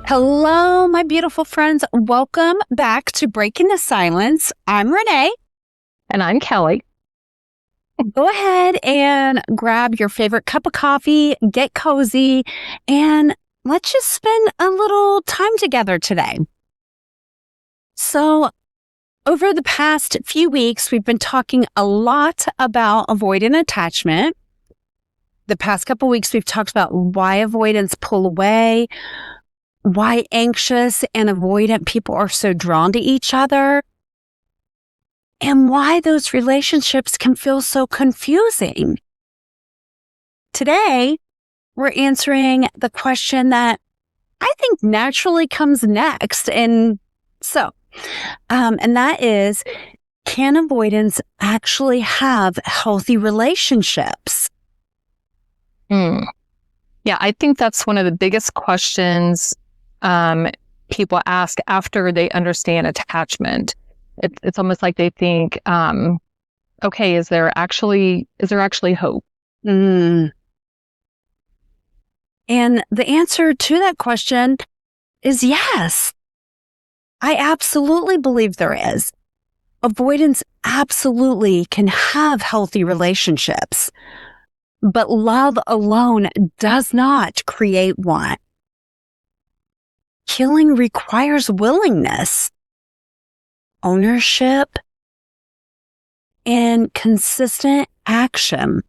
Hello, my beautiful friends. Welcome back to Breaking the Silence. I'm Renee. And I'm Kelly. Go ahead and grab your favorite cup of coffee, get cozy, and let's just spend a little time together today. So, over the past few weeks, we've been talking a lot about avoidant attachment. The past couple weeks, we've talked about why avoidants pull away, why anxious and avoidant people are so drawn to each other, and why those relationships can feel so confusing. Today, we're answering the question that I think naturally comes next. And that is, can avoidants actually have healthy relationships? Yeah, I think that's one of the biggest questions people ask after they understand attachment. It's almost like they think, okay, is there actually hope? And the answer to that question is yes. I absolutely believe there is. Avoidance absolutely can have healthy relationships, but love alone does not create one. Healing requires willingness, ownership, and consistent action.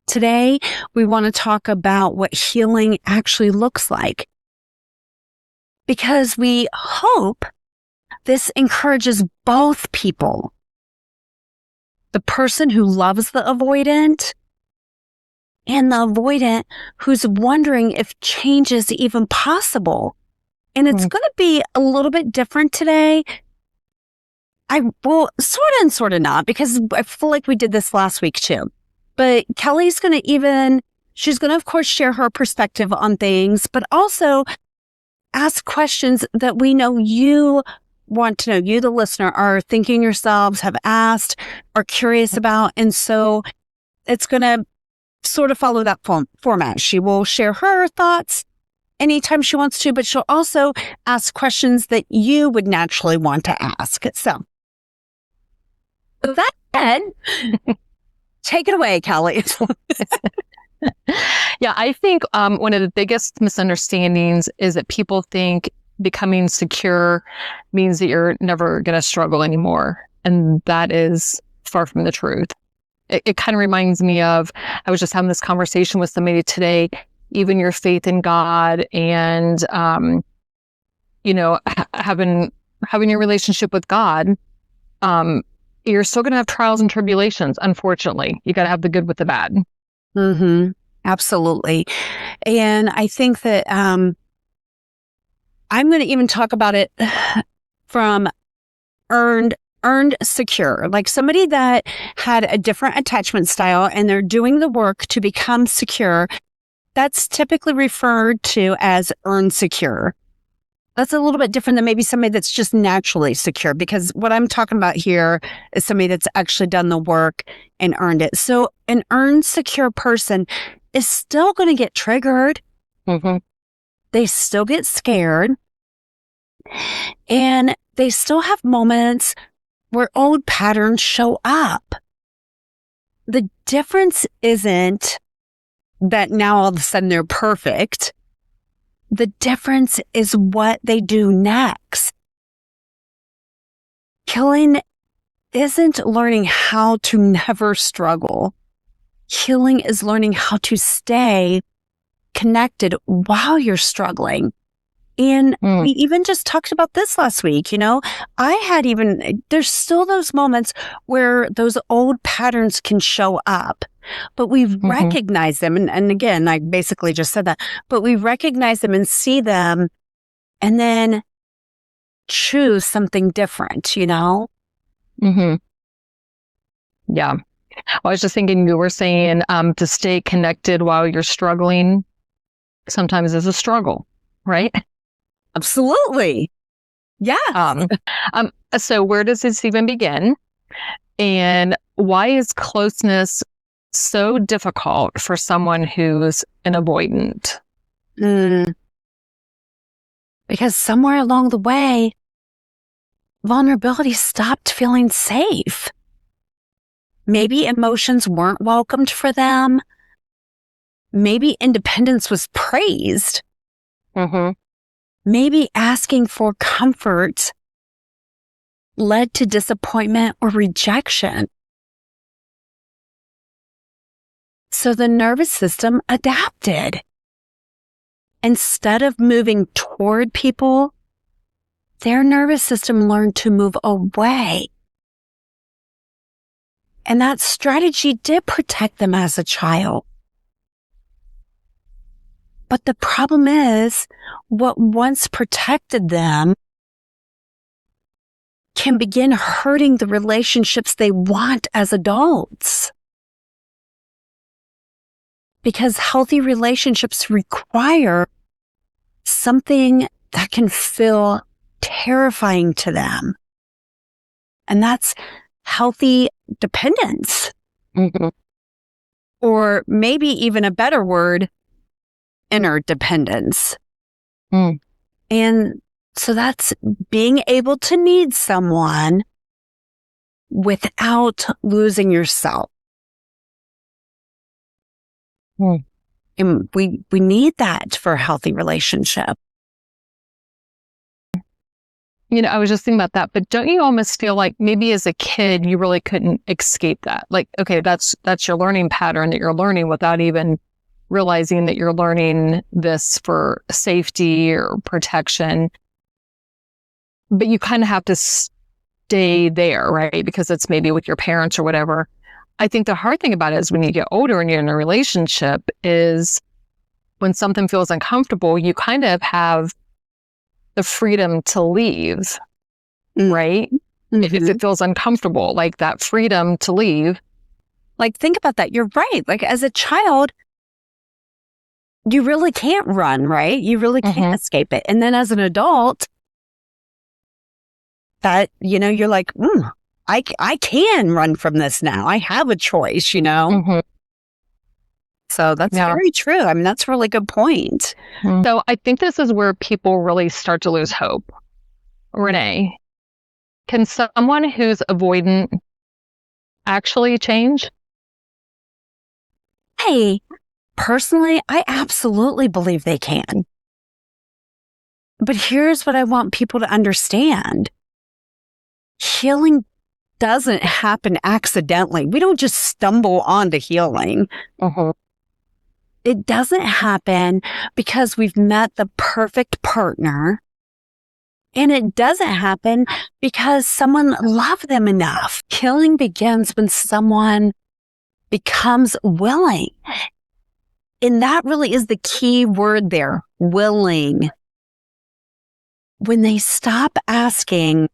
Today, we want to talk about what healing actually looks like, because we hope this encourages both people, the person who loves the avoidant and the avoidant who's wondering if change is even possible. And it's going to be a little bit different today. Sort of and sort of not, because I feel like we did this last week too. But Kelly's going to she's going to, of course, share her perspective on things, but also ask questions that we know you want to know. You, the listener, are thinking yourselves, have asked, are curious about. And so it's going to sort of follow that format. She will share her thoughts anytime she wants to, but she'll also ask questions that you would naturally want to ask. So, with that said, take it away, Kelly. Yeah, I think one of the biggest misunderstandings is that people think becoming secure means that you're never going to struggle anymore. And that is far from the truth. It kind of reminds me of, I was just having this conversation with somebody today, even your faith in God and, having your relationship with God, you're still going to have trials and tribulations. Unfortunately, you got to have the good with the bad. Mm-hmm. Absolutely. And I think that I'm going to even talk about it from earned secure, like somebody that had a different attachment style and they're doing the work to become secure. That's typically referred to as earned secure. That's a little bit different than maybe somebody that's just naturally secure, because what I'm talking about here is somebody that's actually done the work and earned it. So an earned secure person is still going to get triggered. Mm-hmm. They still get scared. And they still have moments where old patterns show up. The difference isn't that now all of a sudden they're perfect. The difference is what they do next. Healing isn't learning how to never struggle. Healing is learning how to stay connected while you're struggling. And we even just talked about this last week. There's still those moments where those old patterns can show up, but we recognize them. And again, I basically just said that, but we recognize them and see them and then choose something different, Mm-hmm. Yeah. Well, I was just thinking, you were saying to stay connected while you're struggling sometimes is a struggle, right? Absolutely. Yeah. So where does this even begin? And why is closeness so difficult for someone who's an avoidant? Because somewhere along the way, vulnerability stopped feeling safe. Maybe emotions weren't welcomed for them. Maybe independence was praised. Maybe asking for comfort led to disappointment or rejection. So the nervous system adapted. Instead of moving toward people, their nervous system learned to move away. And that strategy did protect them as a child. But the problem is, what once protected them can begin hurting the relationships they want as adults. Because healthy relationships require something that can feel terrifying to them. And that's healthy dependence. Or maybe even a better word, interdependence. And so that's being able to need someone without losing yourself. And we need that for a healthy relationship. I was just thinking about that, but don't you almost feel like maybe as a kid, you really couldn't escape that? Like, okay, that's your learning pattern that you're learning without even realizing that you're learning this for safety or protection. But you kind of have to stay there, right? Because it's maybe with your parents or whatever. I think the hard thing about it is when you get older and you're in a relationship is when something feels uncomfortable, you kind of have the freedom to leave, right? If it feels uncomfortable, like that freedom to leave. Like, think about that. You're right. Like, as a child, you really can't run, right? You really can't escape it. And then as an adult, that, you're like, I can run from this now. I have a choice, So that's very true. I mean, that's a really good point. So I think this is where people really start to lose hope. Renee, can someone who's avoidant actually change? Hey, personally, I absolutely believe they can. But here's what I want people to understand. Healing doesn't happen accidentally. We don't just stumble onto healing. It doesn't happen because we've met the perfect partner. And it doesn't happen because someone loved them enough. Healing begins when someone becomes willing. And that really is the key word there, willing. When they stop asking,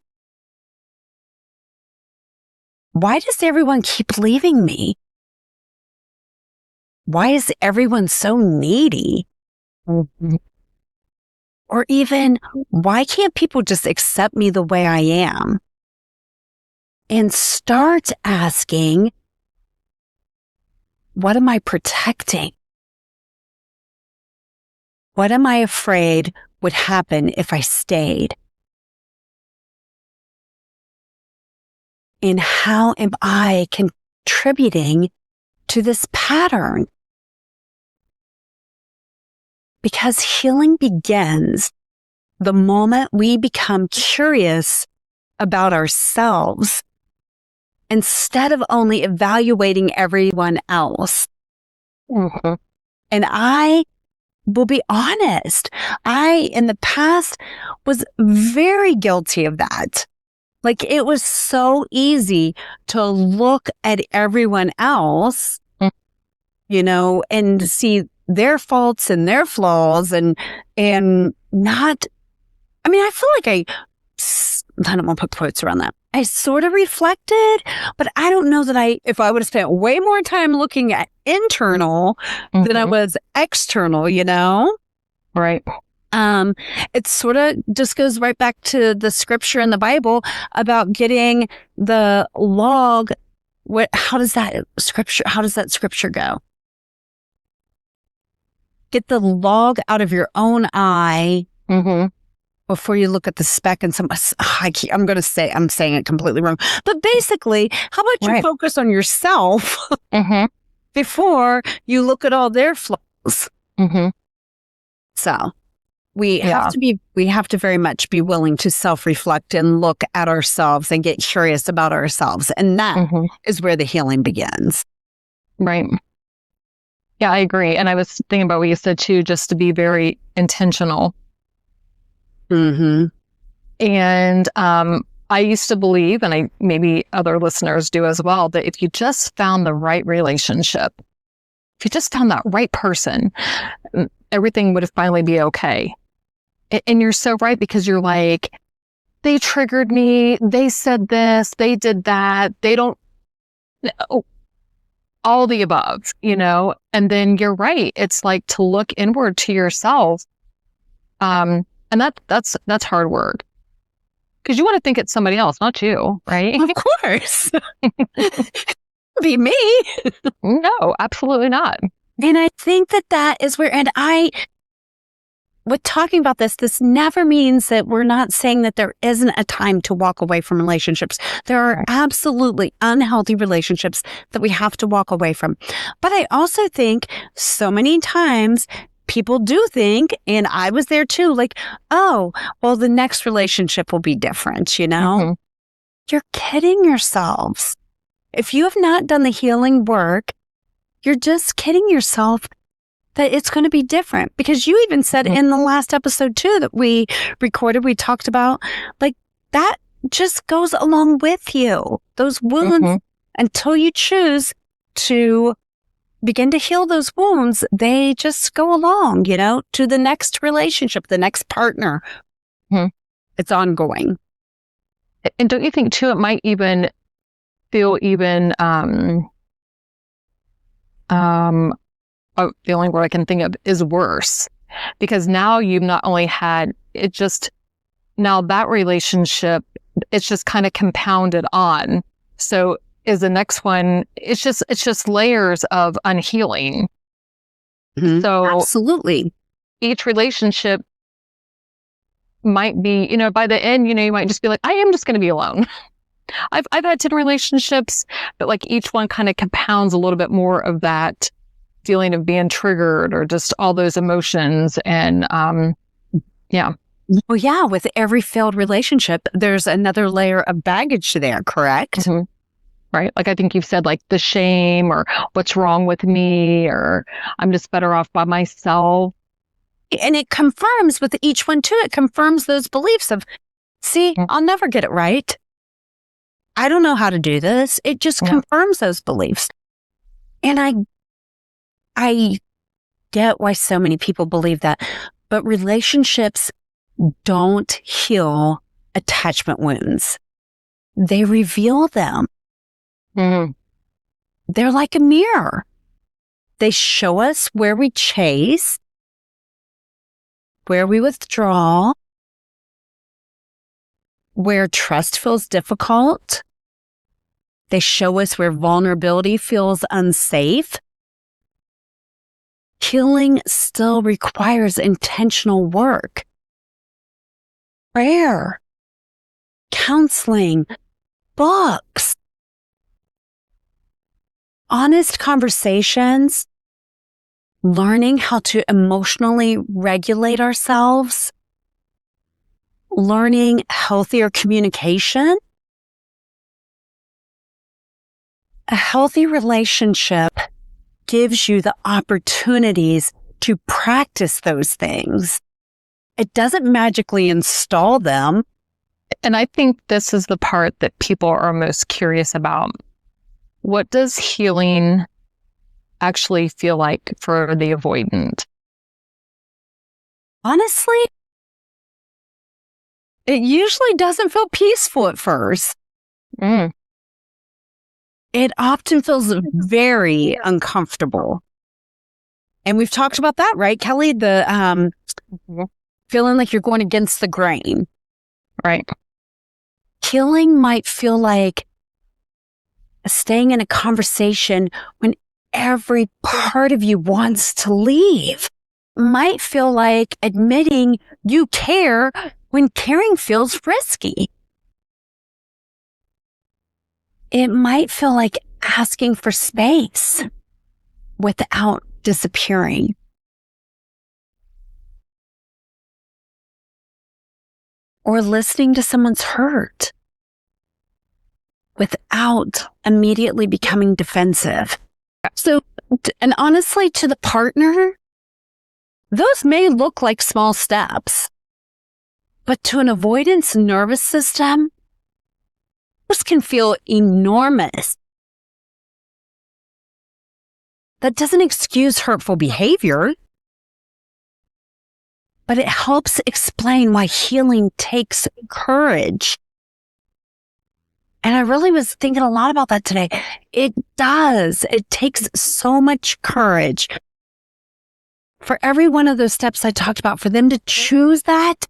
why does everyone keep leaving me? Why is everyone so needy? Or even, why can't people just accept me the way I am? And start asking, what am I protecting? What am I afraid would happen if I stayed? And how am I contributing to this pattern? Because healing begins the moment we become curious about ourselves instead of only evaluating everyone else. And I will be honest, I, in the past, was very guilty of that. Like, it was so easy to look at everyone else, and see their faults and their flaws and not, I feel like I don't want to put quotes around that. I sort of reflected, but I don't know that if I would have spent way more time looking at internal than I was external, Right. It sort of just goes right back to the scripture in the Bible about getting the log. How does that scripture go? Get the log out of your own eye before you look at the speck and I'm saying it completely wrong. But basically, how about you focus on yourself before you look at all their flaws? So we have to very much be willing to self-reflect and look at ourselves and get curious about ourselves. And that is where the healing begins. Right. Yeah, I agree. And I was thinking about what you said too, just to be very intentional. And I used to believe, and maybe other listeners do as well, that if you just found the right relationship, if you just found that right person, everything would finally be okay. And you're so right, because you're like, they triggered me, they said this, they did that, they don't, all the above, and then you're right. It's like to look inward to yourself. And that's hard work, because you want to think it's somebody else, not you, right? Of course. Be me. No, absolutely not. And I think that is where, with talking about this never means that we're not saying that there isn't a time to walk away from relationships. There are absolutely unhealthy relationships that we have to walk away from. But I also think so many times people do think, and I was there too, like, oh, well, the next relationship will be different, You're kidding yourselves. If you have not done the healing work, you're just kidding yourself that it's going to be different. Because you even said in the last episode too that we recorded, we talked about, like, that just goes along with you. Those wounds, until you choose to begin to heal those wounds, they just go along, to the next relationship, the next partner. It's ongoing. And don't you think too, it might even feel the only word I can think of is worse, because now you've not only had it, just now that relationship, it's just kind of compounded on. So is the next one, it's just layers of unhealing. So absolutely, each relationship might be, by the end, you might just be like, I am just going to be alone. I've had 10 relationships, but like each one kind of compounds a little bit more of that feeling of being triggered, or just all those emotions. And well, yeah, with every failed relationship, there's another layer of baggage there, correct? Right. Like, I think you've said, like, the shame, or what's wrong with me, or I'm just better off by myself. And it confirms with each one too, it confirms those beliefs of, see, I'll never get it right. I don't know how to do this. It just confirms those beliefs. And I get why so many people believe that, but relationships don't heal attachment wounds. They reveal them. They're like a mirror. They show us where we chase, where we withdraw, where trust feels difficult. They show us where vulnerability feels unsafe. Healing still requires intentional work, prayer, counseling, books, honest conversations, learning how to emotionally regulate ourselves, learning healthier communication. A healthy relationship gives you the opportunities to practice those things. It doesn't magically install them. And I think this is the part that people are most curious about. What does healing actually feel like for the avoidant? Honestly, it usually doesn't feel peaceful at first. It often feels very uncomfortable. And we've talked about that, right, Kelly? The feeling like you're going against the grain. Right. Healing might feel like staying in a conversation when every part of you wants to leave. Might feel like admitting you care when caring feels risky. It might feel like asking for space without disappearing. Or listening to someone's hurt without immediately becoming defensive. So, and honestly, to the partner, those may look like small steps, but to an avoidance nervous system, those can feel enormous. That doesn't excuse hurtful behavior, but it helps explain why healing takes courage. And I really was thinking a lot about that today. It does. It takes so much courage for every one of those steps I talked about, for them to choose that.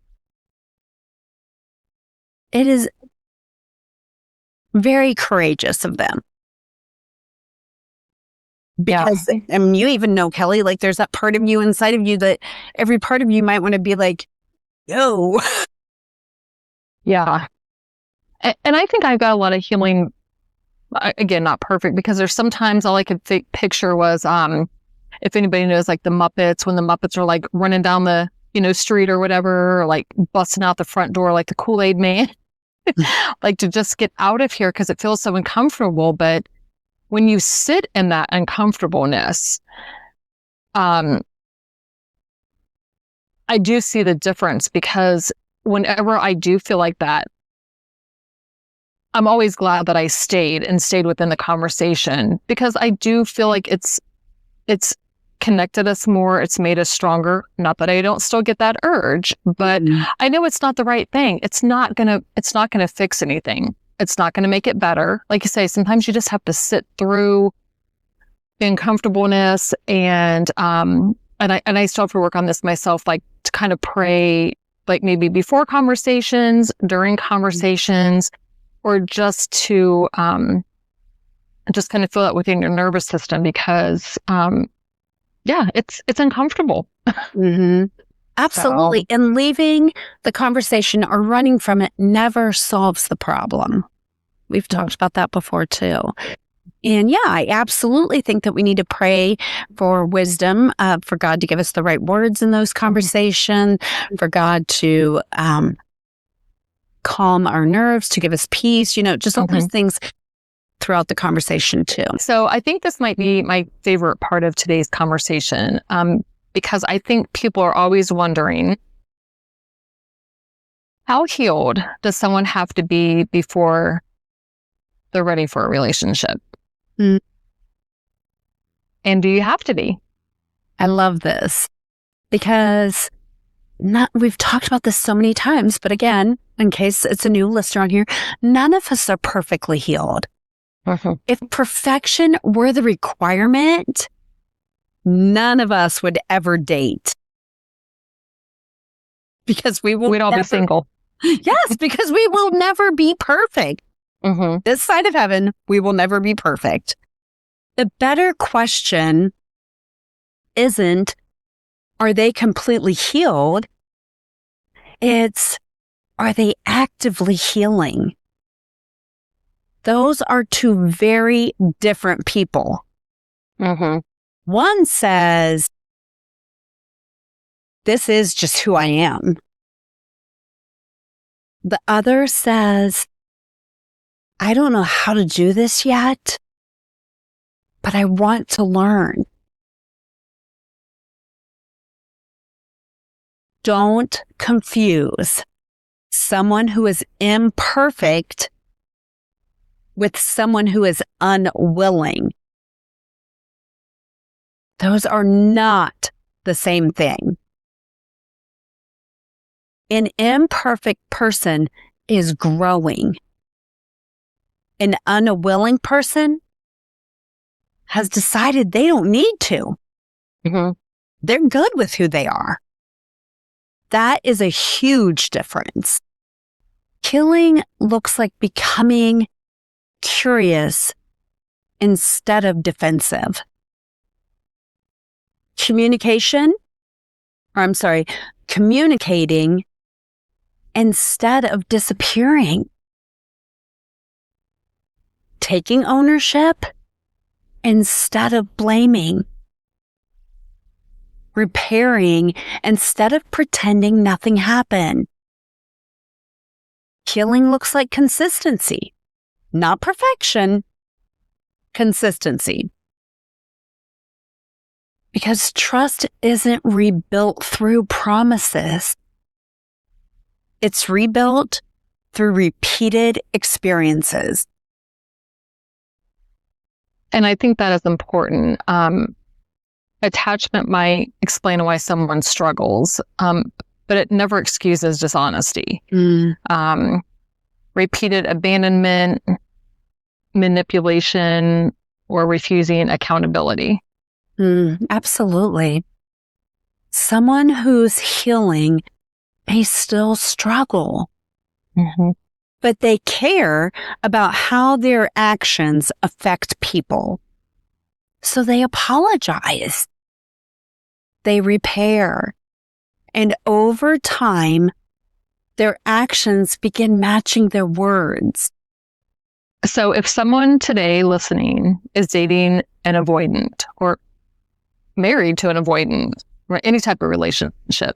It is very courageous of them. Because, I mean, you even know, Kelly, like there's that part of you inside of you that every part of you might want to be like, yo. Yeah. And I think I've got a lot of healing, again, not perfect, because there's sometimes all I could picture was, if anybody knows like the Muppets, when the Muppets are like running down the, street or whatever, or like busting out the front door like the Kool-Aid man, like to just get out of here because it feels so uncomfortable. But when you sit in that uncomfortableness, I do see the difference, because whenever I do feel like that, I'm always glad that I stayed within the conversation, because I do feel like it's connected us more. It's made us stronger. Not that I don't still get that urge, but I know it's not the right thing. It's not gonna fix anything. It's not gonna make it better. Like you say, sometimes you just have to sit through the uncomfortableness, and I still have to work on this myself, like to kind of pray, like maybe before conversations, during conversations, or just to just kind of feel that within your nervous system, because it's uncomfortable. Mm-hmm. Absolutely. So. And leaving the conversation or running from it never solves the problem. We've talked about that before too. And yeah, I absolutely think that we need to pray for wisdom, for God to give us the right words in those conversations, for God to calm our nerves, to give us peace, just all those things throughout the conversation too. So I think this might be my favorite part of today's conversation, because I think people are always wondering, how healed does someone have to be before they're ready for a relationship? Mm. And do you have to be? I love this, because we've talked about this so many times, but again, in case it's a new listener on here, none of us are perfectly healed. If perfection were the requirement, none of us would ever date. Because we'd all be single. Yes, because we will never be perfect. This side of heaven, we will never be perfect. The better question isn't, are they completely healed? It's, are they actively healing? Those are two very different people. One says, this is just who I am. The other says, I don't know how to do this yet, but I want to learn. Don't confuse someone who is imperfect with someone who is unwilling. Those are not the same thing. An imperfect person is growing. An unwilling person has decided they don't need to. They're good with who they are. That is a huge difference. Healing looks like becoming curious instead of defensive. Communicating instead of disappearing. Taking ownership instead of blaming. Repairing instead of pretending nothing happened. Healing looks like consistency, not perfection, consistency. Because trust isn't rebuilt through promises. It's rebuilt through repeated experiences. And I think that is important. Attachment might explain why someone struggles, but it never excuses dishonesty. Repeated abandonment, manipulation, or refusing accountability. Absolutely. Someone who's healing may still struggle, but they care about how their actions affect people. So they apologize. They repair. And over time, their actions begin matching their words. So if someone today listening is dating an avoidant or married to an avoidant, or any type of relationship,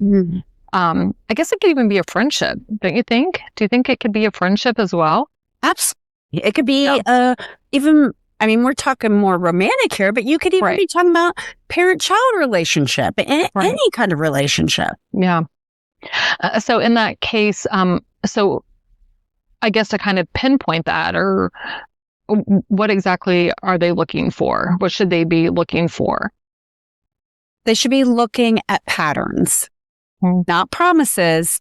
I guess it could even be a friendship, don't you think? Do you think it could be a friendship as well? Absolutely. It could be even, we're talking more romantic here, but you could even be talking about parent-child relationship, any kind of relationship. Yeah. So in that case, so I guess to kind of pinpoint that, or what exactly are they looking for? What should they be looking for? They should be looking at patterns, not promises.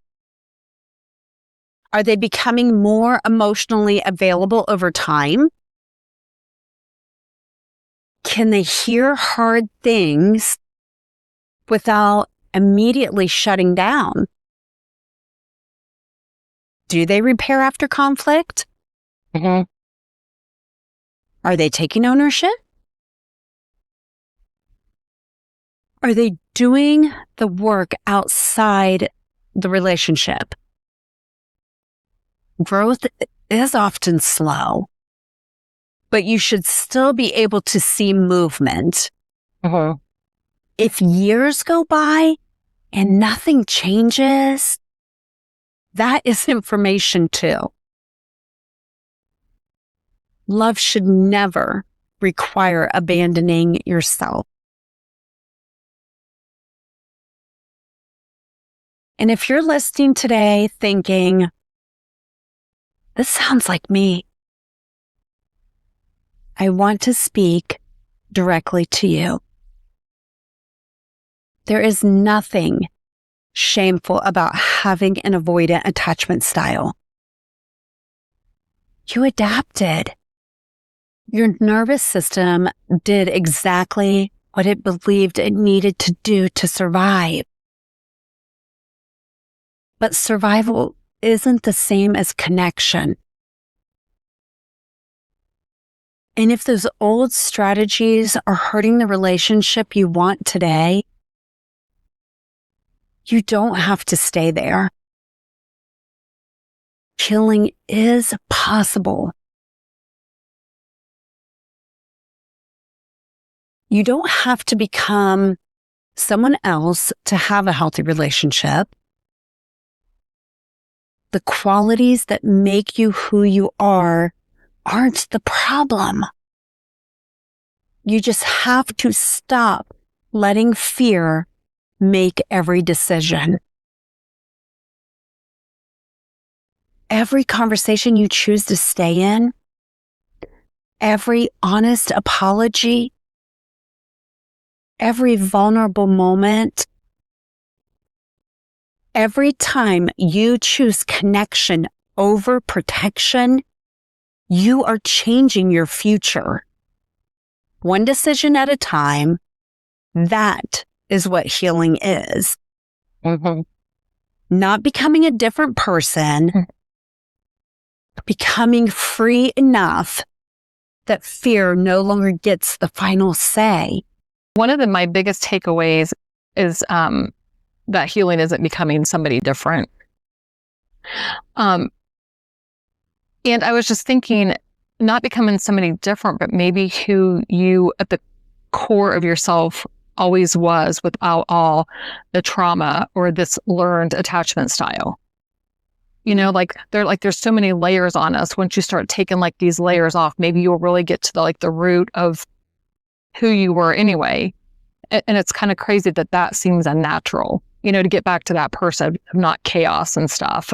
Are they becoming more emotionally available over time? Can they hear hard things without immediately shutting down? Do they repair after conflict? Are they taking ownership? Are they doing the work outside the relationship? Growth is often slow, but you should still be able to see movement. If years go by and nothing changes, that is information too. Love should never require abandoning yourself. And if you're listening today thinking, this sounds like me, I want to speak directly to you. There is nothing shameful about having an avoidant attachment style. You adapted. Your nervous system did exactly what it believed it needed to do to survive. But survival isn't the same as connection. And if those old strategies are hurting the relationship you want today, you don't have to stay there. Healing is possible. You don't have to become someone else to have a healthy relationship. The qualities that make you who you are aren't the problem. You just have to stop letting fear make every decision. Every conversation you choose to stay in, every honest apology, every vulnerable moment, every time you choose connection over protection, you are changing your future. One decision at a time, that is what healing is. Not becoming a different person, becoming free enough that fear no longer gets the final say. One of my biggest takeaways is that healing isn't becoming somebody different. And I was just thinking, not becoming somebody different, but maybe who you at the core of yourself always was without all the trauma or this learned attachment style. There's so many layers on us. Once you start taking like these layers off, maybe you'll really get to the root of who you were anyway. And it's kind of crazy that seems unnatural, to get back to that person, not chaos and stuff.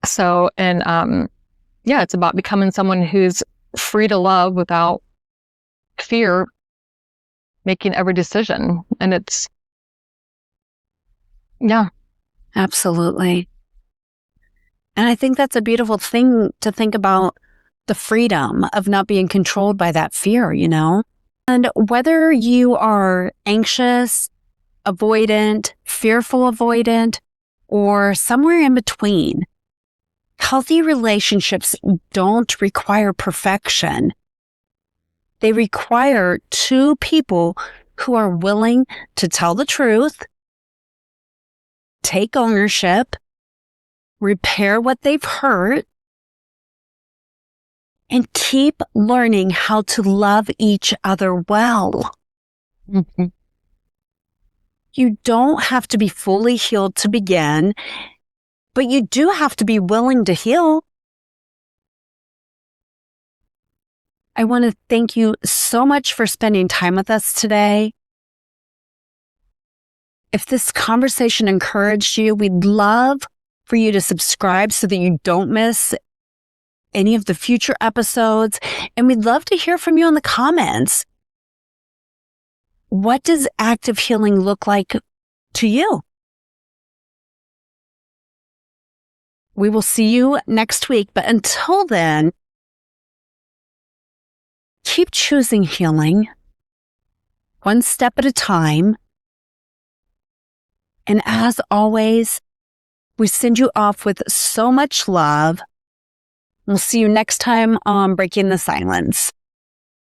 So, and it's about becoming someone who's free to love without fear, making every decision. And it's, yeah. Absolutely. And I think that's a beautiful thing to think about, the freedom of not being controlled by that fear, And whether you are anxious, avoidant, fearful avoidant, or somewhere in between, healthy relationships don't require perfection. They require two people who are willing to tell the truth, take ownership, repair what they've hurt, and keep learning how to love each other well. Mm-hmm. You don't have to be fully healed to begin, but you do have to be willing to heal. I want to thank you so much for spending time with us today. If this conversation encouraged you, we'd love for you to subscribe so that you don't miss any of the future episodes. And we'd love to hear from you in the comments. What does active healing look like to you? We will see you next week. But until then, keep choosing healing one step at a time. And as always, we send you off with so much love. We'll see you next time on Breaking the Silence.